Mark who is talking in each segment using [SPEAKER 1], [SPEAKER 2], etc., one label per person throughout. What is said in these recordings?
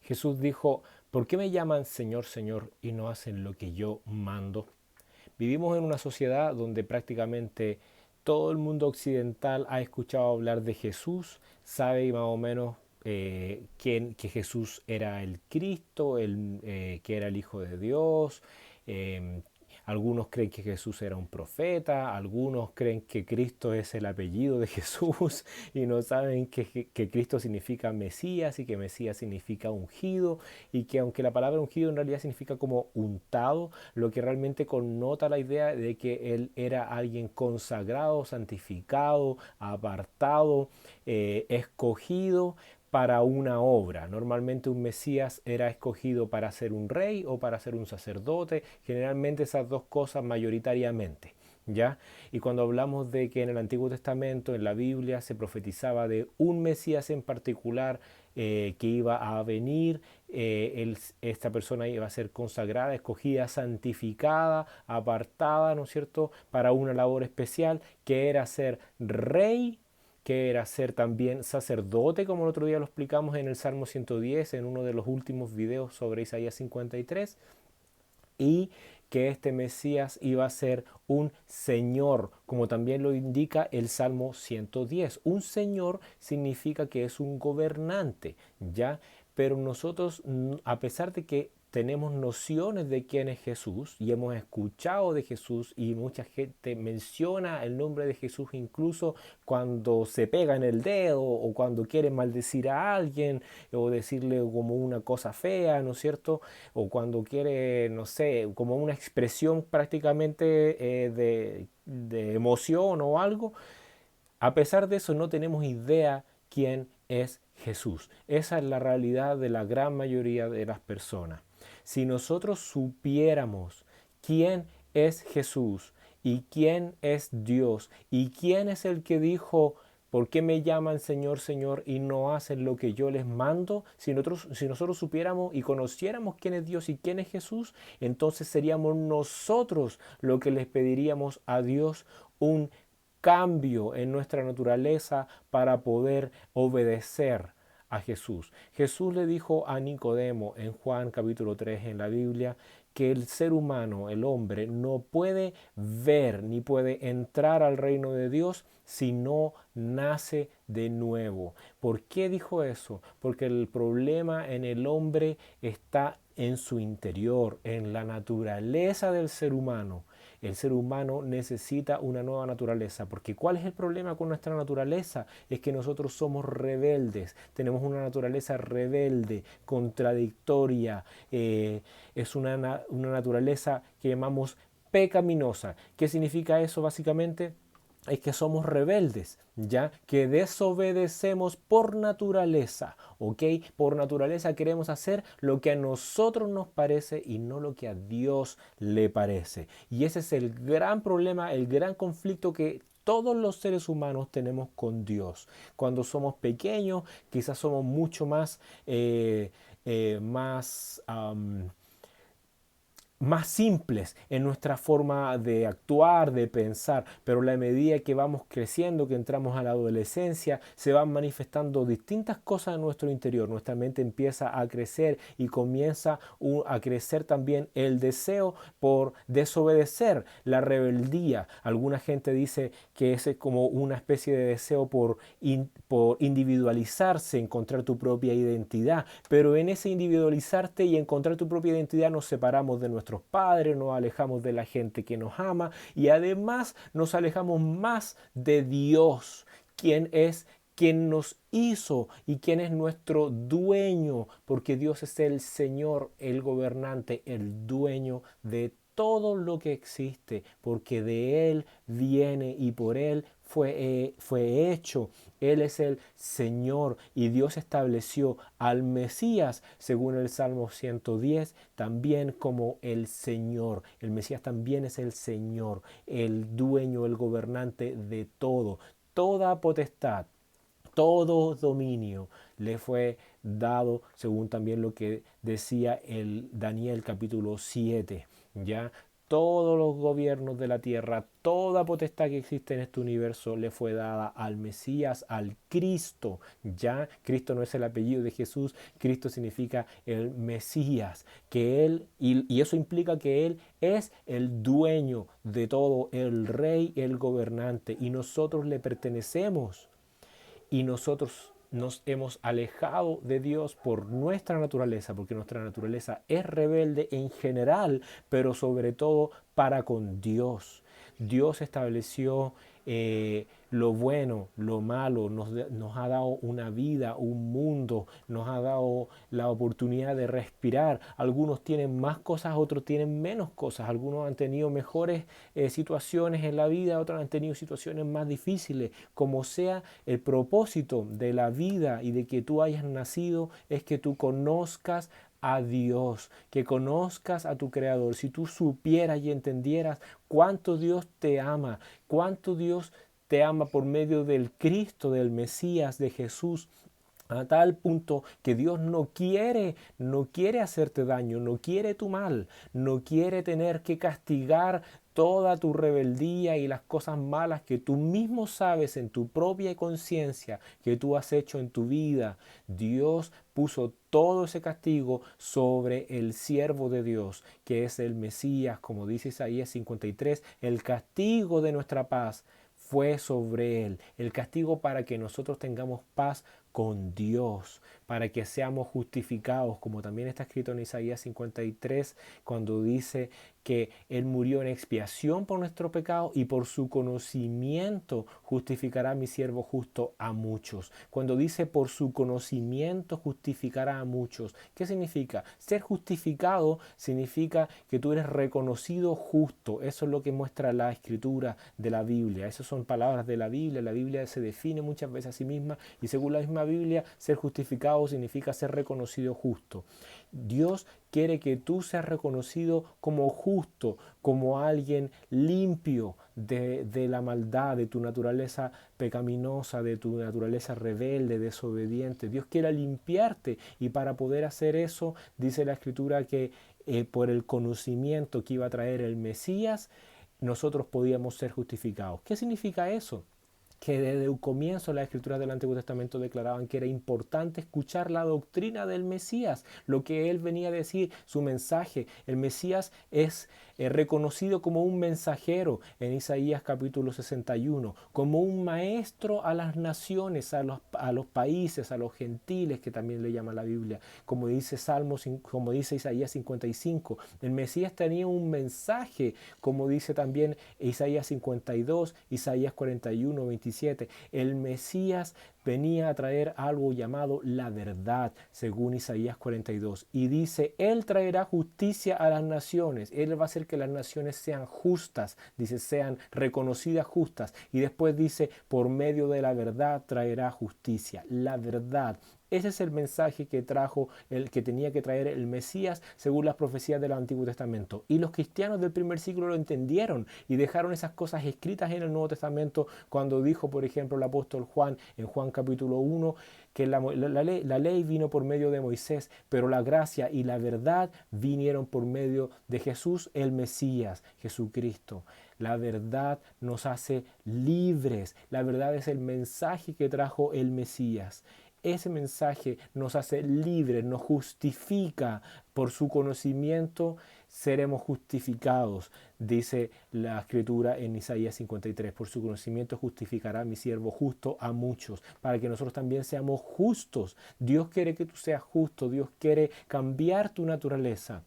[SPEAKER 1] Jesús dijo, ¿por qué me llaman Señor, Señor y no hacen lo que yo mando? Vivimos en una sociedad donde prácticamente todo el mundo occidental ha escuchado hablar de Jesús, sabe más o menos que Jesús era el Cristo, que era el Hijo de Dios. eh, Algunos creen que Jesús era un profeta, algunos creen que Cristo es el apellido de Jesús y no saben que Cristo significa Mesías y que Mesías significa ungido y que aunque la palabra ungido en realidad significa como untado, lo que realmente connota la idea de que él era alguien consagrado, santificado, apartado, escogido para una obra. Normalmente un Mesías era escogido para ser un rey o para ser un sacerdote, generalmente esas dos cosas mayoritariamente. ¿Ya? Y cuando hablamos de que en el Antiguo Testamento, en la Biblia, se profetizaba de un Mesías en particular que iba a venir, esta persona iba a ser consagrada, escogida, santificada, apartada, ¿no es cierto?, para una labor especial, que era ser rey, que era ser también sacerdote, como el otro día lo explicamos en el Salmo 110, en uno de los últimos videos sobre Isaías 53, y que este Mesías iba a ser un señor, como también lo indica el Salmo 110. Un señor significa que es un gobernante, ¿ya? Pero nosotros, a pesar de que tenemos nociones de quién es Jesús y hemos escuchado de Jesús y mucha gente menciona el nombre de Jesús incluso cuando se pega en el dedo o cuando quiere maldecir a alguien o decirle como una cosa fea, ¿no es cierto? O cuando quiere, no sé, como una expresión prácticamente de emoción o algo. A pesar de eso no tenemos idea quién es Jesús. Esa es la realidad de la gran mayoría de las personas. Si nosotros supiéramos quién es Jesús y quién es Dios y quién es el que dijo, ¿por qué me llaman Señor, Señor y no hacen lo que yo les mando? Si nosotros supiéramos y conociéramos quién es Dios y quién es Jesús, entonces seríamos nosotros lo que les pediríamos a Dios un cambio en nuestra naturaleza para poder obedecer a Jesús. Jesús le dijo a Nicodemo en Juan capítulo 3 en la Biblia que el ser humano, el hombre, no puede ver ni puede entrar al reino de Dios si no nace de nuevo. ¿Por qué dijo eso? Porque el problema en el hombre está en su interior, en la naturaleza del ser humano. El ser humano necesita una nueva naturaleza, porque ¿cuál es el problema con nuestra naturaleza? Es que nosotros somos rebeldes, tenemos una naturaleza rebelde, contradictoria, es una naturaleza que llamamos pecaminosa. ¿Qué significa eso básicamente? Es que somos rebeldes, ya que desobedecemos por naturaleza, ¿ok? Por naturaleza queremos hacer lo que a nosotros nos parece y no lo que a Dios le parece. Y ese es el gran problema, el gran conflicto que todos los seres humanos tenemos con Dios. Cuando somos pequeños, quizás somos mucho más, más más simples en nuestra forma de actuar, de pensar, pero a la medida que vamos creciendo, que entramos a la adolescencia, se van manifestando distintas cosas en nuestro interior. Nuestra mente empieza a crecer y comienza a crecer también el deseo por desobedecer, la rebeldía. Alguna gente dice que ese es como una especie de deseo por individualizarse, encontrar tu propia identidad, pero en ese individualizarte y encontrar tu propia identidad nos separamos de nuestros padres, nos alejamos de la gente que nos ama y además nos alejamos más de Dios, quien nos hizo y quien es nuestro dueño, porque Dios es el Señor, el gobernante, el dueño de todo lo que existe, porque de Él viene y por Él fue hecho. Él es el Señor y Dios estableció al Mesías, según el Salmo 110, también como el Señor. El Mesías también es el Señor, el dueño, el gobernante de todo. Toda potestad, todo dominio le fue dado, según también lo que decía el Daniel capítulo 7, ¿ya? todos los gobiernos de la tierra, toda potestad que existe en este universo le fue dada al Mesías, al Cristo. Ya Cristo no es el apellido de Jesús, Cristo significa el Mesías, que Él, y eso implica que Él es el dueño de todo, el rey, el gobernante, y nosotros le pertenecemos. Y nosotros nos hemos alejado de Dios por nuestra naturaleza, porque nuestra naturaleza es rebelde en general, pero sobre todo para con Dios. Dios estableció lo bueno, lo malo, nos ha dado una vida, un mundo, nos ha dado la oportunidad de respirar. Algunos tienen más cosas, otros tienen menos cosas. Algunos han tenido mejores situaciones en la vida, otros han tenido situaciones más difíciles. Como sea, el propósito de la vida y de que tú hayas nacido es que tú conozcas a Dios, que conozcas a tu Creador. Si tú supieras y entendieras cuánto Dios te ama, cuánto Dios te ama por medio del Cristo, del Mesías, de Jesús, a tal punto que Dios no quiere hacerte daño, no quiere tu mal, no quiere tener que castigar toda tu rebeldía y las cosas malas que tú mismo sabes en tu propia conciencia que tú has hecho en tu vida. Dios puso todo ese castigo sobre el siervo de Dios, que es el Mesías, como dice Isaías 53, el castigo de nuestra paz fue sobre él, el castigo para que nosotros tengamos paz con Dios, para que seamos justificados, como también está escrito en Isaías 53, cuando dice que Él murió en expiación por nuestro pecado y por su conocimiento justificará a mi siervo justo a muchos. Cuando dice por su conocimiento justificará a muchos, ¿qué significa? Ser justificado significa que tú eres reconocido justo. Eso es lo que muestra la escritura de la Biblia. Esas son palabras de la Biblia. La Biblia se define muchas veces a sí misma y según la misma Biblia, ser justificado significa ser reconocido justo. Dios quiere que tú seas reconocido como justo, como alguien limpio de la maldad, de tu naturaleza pecaminosa, de tu naturaleza rebelde, desobediente. Dios quiere limpiarte y para poder hacer eso, dice la Escritura que por el conocimiento que iba a traer el Mesías, nosotros podíamos ser justificados. ¿Qué significa eso? Que desde el comienzo las escrituras del Antiguo Testamento declaraban que era importante escuchar la doctrina del Mesías, lo que él venía a decir, su mensaje. El Mesías es reconocido como un mensajero en Isaías capítulo 61, como un maestro a las naciones, a los países, a los gentiles, que también le llama la Biblia, como dice Salmos, como dice Isaías 55. El Mesías tenía un mensaje, como dice también Isaías 52, Isaías 41, 27. El Mesías venía a traer algo llamado la verdad, según Isaías 42. Y dice, Él traerá justicia a las naciones. Él va a hacer que las naciones sean justas, dice, sean reconocidas justas. Y después dice, por medio de la verdad traerá justicia. La verdad. Ese es el mensaje que trajo, el que tenía que traer el Mesías según las profecías del Antiguo Testamento. Y los cristianos del primer siglo lo entendieron y dejaron esas cosas escritas en el Nuevo Testamento cuando dijo, por ejemplo, el apóstol Juan en Juan capítulo 1, que la ley vino por medio de Moisés, pero la gracia y la verdad vinieron por medio de Jesús, el Mesías, Jesucristo. La verdad nos hace libres. La verdad es el mensaje que trajo el Mesías. Ese mensaje nos hace libres, nos justifica. Por su conocimiento seremos justificados, dice la escritura en Isaías 53. Por su conocimiento justificará mi siervo justo a muchos, para que nosotros también seamos justos. Dios quiere que tú seas justo, Dios quiere cambiar tu naturaleza.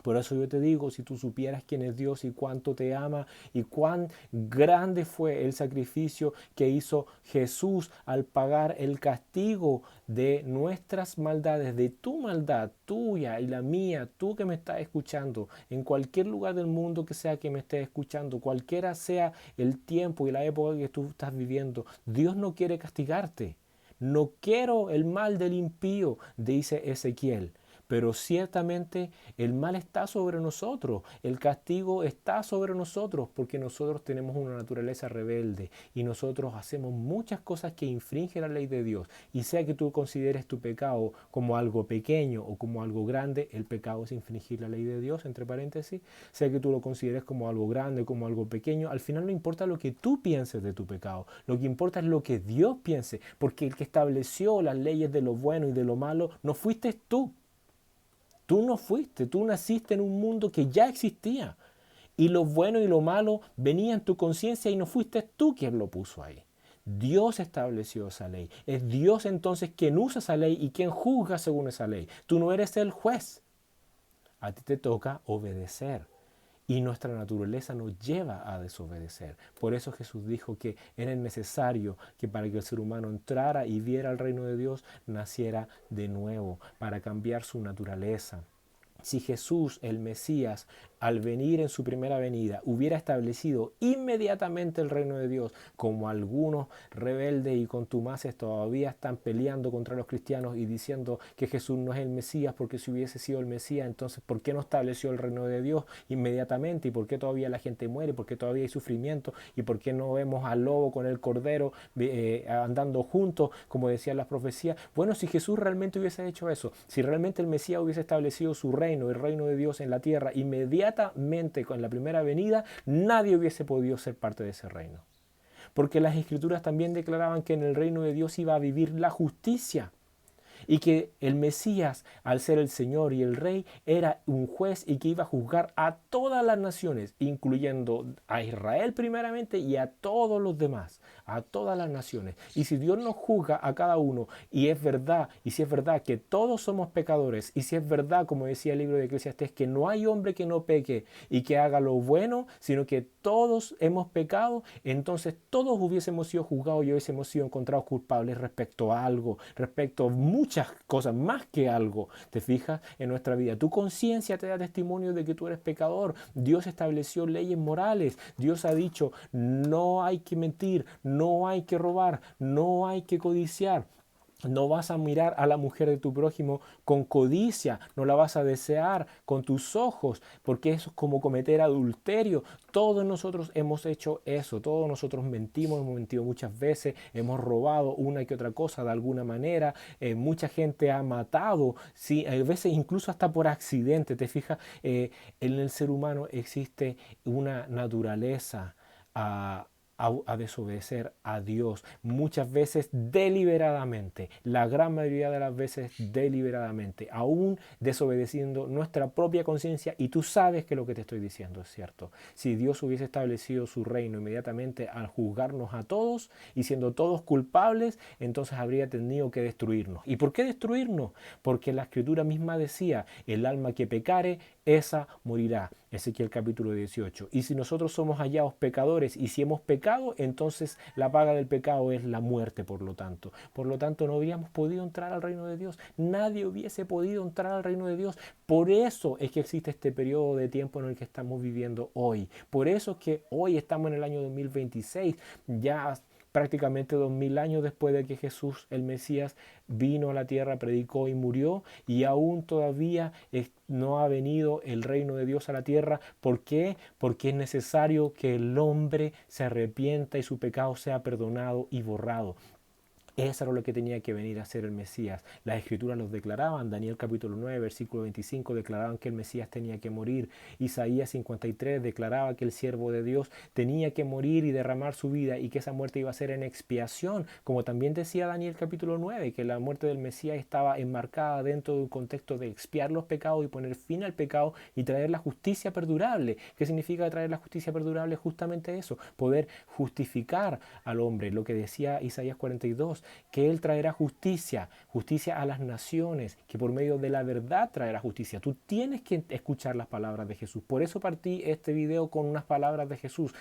[SPEAKER 1] Por eso yo te digo, si tú supieras quién es Dios y cuánto te ama y cuán grande fue el sacrificio que hizo Jesús al pagar el castigo de nuestras maldades, de tu maldad, tuya y la mía, tú que me estás escuchando, en cualquier lugar del mundo que sea que me estés escuchando, cualquiera sea el tiempo y la época que tú estás viviendo, Dios no quiere castigarte. No quiero el mal del impío, dice Ezequiel. pero ciertamente el mal está sobre nosotros, el castigo está sobre nosotros porque nosotros tenemos una naturaleza rebelde y nosotros hacemos muchas cosas que infringen la ley de Dios. Y sea que tú consideres tu pecado como algo pequeño o como algo grande, el pecado es infringir la ley de Dios, entre paréntesis. Sea que tú lo consideres como algo grande, como algo pequeño, al final no importa lo que tú pienses de tu pecado, lo que importa es lo que Dios piense, porque el que estableció las leyes de lo bueno y de lo malo no fuiste tú. Tú no fuiste, tú naciste en un mundo que ya existía. Y lo bueno y lo malo venía en tu conciencia y no fuiste tú quien lo puso ahí. Dios estableció esa ley. Es Dios entonces quien usa esa ley y quien juzga según esa ley. Tú no eres el juez. A ti te toca obedecer. Y nuestra naturaleza nos lleva a desobedecer. Por eso Jesús dijo que era necesario que para que el ser humano entrara y viera el reino de Dios, naciera de nuevo, para cambiar su naturaleza. Si Jesús, el Mesías, al venir en su primera venida, hubiera establecido inmediatamente el reino de Dios, como algunos rebeldes y contumaces todavía están peleando contra los cristianos y diciendo que Jesús no es el Mesías, porque si hubiese sido el Mesías, entonces ¿por qué no estableció el reino de Dios inmediatamente? ¿Y por qué todavía la gente muere? ¿Por qué todavía hay sufrimiento? ¿Y por qué no vemos al lobo con el cordero andando juntos, como decían las profecías? Bueno, si Jesús realmente hubiese hecho eso, si realmente el Mesías hubiese establecido su reino, el reino de Dios en la tierra, inmediatamente con la primera venida, nadie hubiese podido ser parte de ese reino. Porque las Escrituras también declaraban que en el reino de Dios iba a vivir la justicia. Y que el Mesías, al ser el Señor y el Rey, era un juez y que iba a juzgar a todas las naciones, incluyendo a Israel primeramente y a todos los demás, a todas las naciones. Y si Dios nos juzga a cada uno, y es verdad, y si es verdad que todos somos pecadores, y si es verdad, como decía el libro de Eclesiastés, que no hay hombre que no peque y que haga lo bueno, sino que todos hemos pecado, entonces todos hubiésemos sido juzgados y hubiésemos sido encontrados culpables respecto a algo, respecto a muchas cosas, más que algo, te fijas, en nuestra vida. Tu conciencia te da testimonio de que tú eres pecador. Dios estableció leyes morales. Dios ha dicho, no hay que mentir, no hay que robar, no hay que codiciar. No vas a mirar a la mujer de tu prójimo con codicia, no la vas a desear con tus ojos, porque eso es como cometer adulterio. Todos nosotros hemos hecho eso, todos nosotros mentimos, hemos mentido muchas veces, hemos robado una que otra cosa de alguna manera, mucha gente ha matado, sí, a veces incluso hasta por accidente, te fijas, en el ser humano existe una naturaleza a desobedecer a Dios, muchas veces deliberadamente, la gran mayoría de las veces deliberadamente, aún desobedeciendo nuestra propia conciencia, y tú sabes que lo que te estoy diciendo es cierto. Si Dios hubiese establecido su reino inmediatamente al juzgarnos a todos y siendo todos culpables, entonces habría tenido que destruirnos. ¿Y por qué destruirnos? Porque la Escritura misma decía, el alma que pecare, esa morirá. Ezequiel capítulo 18. Y si nosotros somos hallados pecadores y si hemos pecado, entonces la paga del pecado es la muerte, por lo tanto. Por lo tanto, no habríamos podido entrar al reino de Dios. Nadie hubiese podido entrar al reino de Dios. Por eso es que existe este periodo de tiempo en el que estamos viviendo hoy. Por eso es que hoy estamos en el año 2026. Ya prácticamente 2000 años después de que Jesús, el Mesías, vino a la tierra, predicó y murió, y aún todavía no ha venido el reino de Dios a la tierra. ¿Por qué? Porque es necesario que el hombre se arrepienta y su pecado sea perdonado y borrado. Eso era lo que tenía que venir a ser el Mesías. Las Escrituras los declaraban. Daniel capítulo 9, versículo 25 declaraban que el Mesías tenía que morir. Isaías 53 declaraba que el siervo de Dios tenía que morir y derramar su vida y que esa muerte iba a ser en expiación. Como también decía Daniel capítulo 9, que la muerte del Mesías estaba enmarcada dentro de un contexto de expiar los pecados y poner fin al pecado y traer la justicia perdurable. ¿Qué significa traer la justicia perdurable? Justamente eso, poder justificar al hombre. Lo que decía Isaías 42, que Él traerá justicia, justicia a las naciones, que por medio de la verdad traerá justicia. Tú tienes que escuchar las palabras de Jesús. Por eso partí este video con unas palabras de Jesús.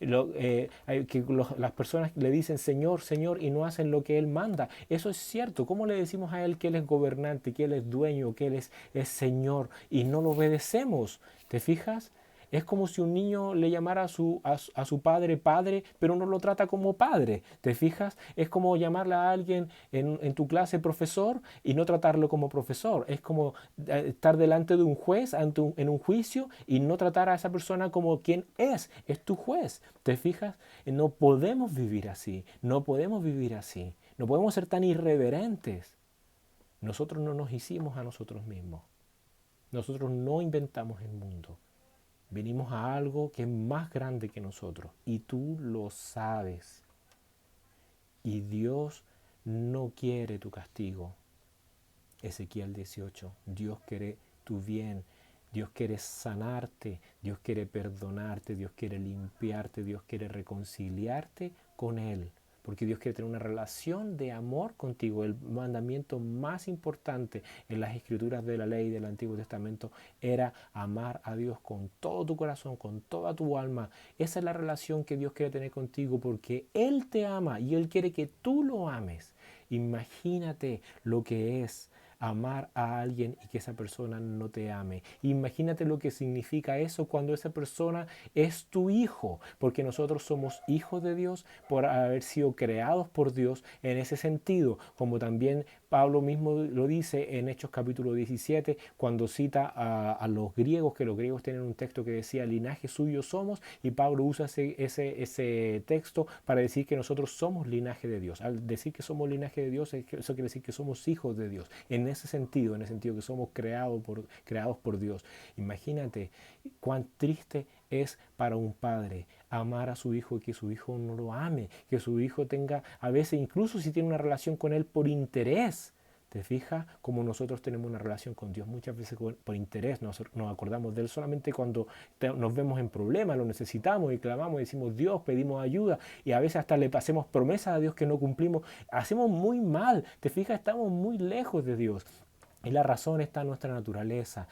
[SPEAKER 1] Las personas le dicen Señor, Señor, y no hacen lo que Él manda. Eso es cierto. ¿Cómo le decimos a Él que Él es gobernante, que Él es dueño, que Él es Señor, y no lo obedecemos? ¿Te fijas? Es como si un niño le llamara a su padre padre, pero no lo trata como padre. ¿Te fijas? Es como llamarle a alguien en tu clase profesor y no tratarlo como profesor. Es como estar delante de un juez en un juicio y no tratar a esa persona como quien es tu juez. ¿Te fijas? No podemos vivir así, no podemos vivir así, no podemos ser tan irreverentes. Nosotros no nos hicimos a nosotros mismos. Nosotros no inventamos el mundo. Venimos a algo que es más grande que nosotros y tú lo sabes. Y Dios no quiere tu castigo. Ezequiel 18. Dios quiere tu bien. Dios quiere sanarte. Dios quiere perdonarte. Dios quiere limpiarte. Dios quiere reconciliarte con Él. Porque Dios quiere tener una relación de amor contigo. El mandamiento más importante en las escrituras de la ley del Antiguo Testamento era amar a Dios con todo tu corazón, con toda tu alma. Esa es la relación que Dios quiere tener contigo porque Él te ama y Él quiere que tú lo ames. Imagínate lo que es amar a alguien y que esa persona no te ame. Imagínate lo que significa eso cuando esa persona es tu hijo, porque nosotros somos hijos de Dios por haber sido creados por Dios en ese sentido, como también Pablo mismo lo dice en Hechos capítulo 17, cuando cita a los griegos, que los griegos tienen un texto que decía linaje suyo somos, y Pablo usa ese texto para decir que nosotros somos linaje de Dios. Al decir que somos linaje de Dios, eso quiere decir que somos hijos de Dios. En ese sentido, que somos creados por Dios. Imagínate cuán triste es para un padre amar a su hijo y que su hijo no lo ame, que su hijo tenga, a veces incluso si tiene una relación con él por interés. ¿Te fijas? Como nosotros tenemos una relación con Dios muchas veces por interés, nos acordamos de Él solamente cuando nos vemos en problemas, lo necesitamos y clamamos y decimos Dios, pedimos ayuda y a veces hasta le hacemos promesas a Dios que no cumplimos. Hacemos muy mal, ¿te fijas? Estamos muy lejos de Dios. Y la razón está en nuestra naturaleza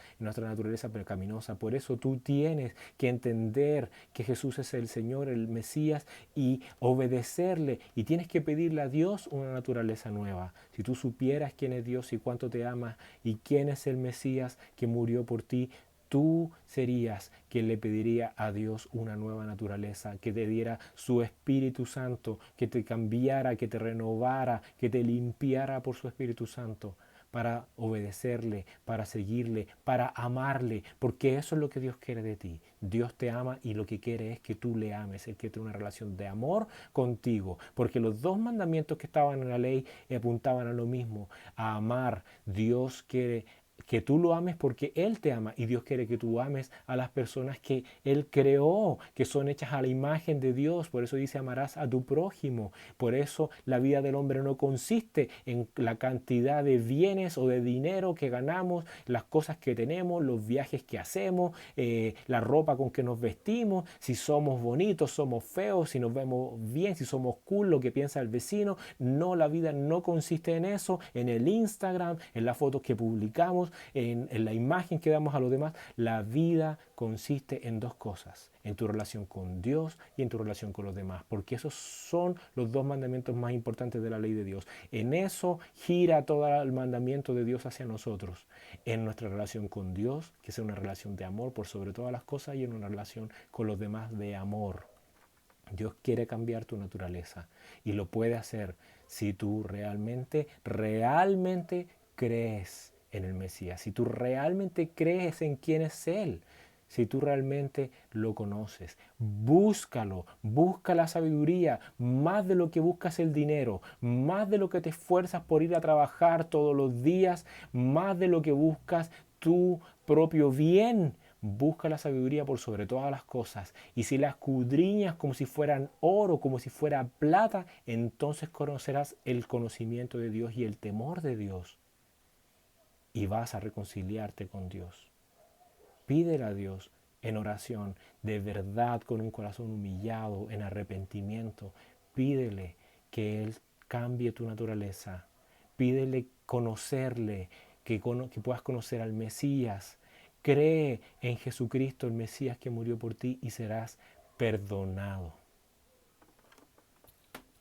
[SPEAKER 1] pecaminosa. Por eso tú tienes que entender que Jesús es el Señor, el Mesías, y obedecerle. Y tienes que pedirle a Dios una naturaleza nueva. Si tú supieras quién es Dios y cuánto te ama y quién es el Mesías que murió por ti, tú serías quien le pediría a Dios una nueva naturaleza, que te diera su Espíritu Santo, que te cambiara, que te renovara, que te limpiara por su Espíritu Santo, para obedecerle, para seguirle, para amarle, porque eso es lo que Dios quiere de ti. Dios te ama y lo que quiere es que tú le ames, Él quiere tener una relación de amor contigo, porque los dos mandamientos que estaban en la ley apuntaban a lo mismo, a amar. Dios quiere que tú lo ames porque Él te ama y Dios quiere que tú ames a las personas que Él creó, que son hechas a la imagen de Dios. Por eso dice amarás a tu prójimo. Por eso la vida del hombre no consiste en la cantidad de bienes o de dinero que ganamos, las cosas que tenemos, los viajes que hacemos, la ropa con que nos vestimos, si somos bonitos, somos feos, si nos vemos bien, si somos cool, lo que piensa el vecino. No, la vida no consiste en eso, en el Instagram, en las fotos que publicamos, en la imagen que damos a los demás. La vida consiste en dos cosas, en tu relación con Dios y en tu relación con los demás, porque esos son los dos mandamientos más importantes de la ley de Dios. En eso gira todo el mandamiento de Dios hacia nosotros, en nuestra relación con Dios, que es una relación de amor por sobre todas las cosas, y en una relación con los demás de amor. Dios quiere cambiar tu naturaleza y lo puede hacer si tú realmente crees en el Mesías, si tú realmente crees en quién es Él, si tú realmente lo conoces. Búscalo, busca la sabiduría, más de lo que buscas el dinero, más de lo que te esfuerzas por ir a trabajar todos los días, más de lo que buscas tu propio bien. Busca la sabiduría por sobre todas las cosas. Y si la escudriñas como si fueran oro, como si fuera plata, entonces conocerás el conocimiento de Dios y el temor de Dios. Y vas a reconciliarte con Dios. Pídele a Dios en oración, de verdad, con un corazón humillado, en arrepentimiento. Pídele que Él cambie tu naturaleza. Pídele conocerle, que puedas conocer al Mesías. Cree en Jesucristo, el Mesías que murió por ti, y serás perdonado.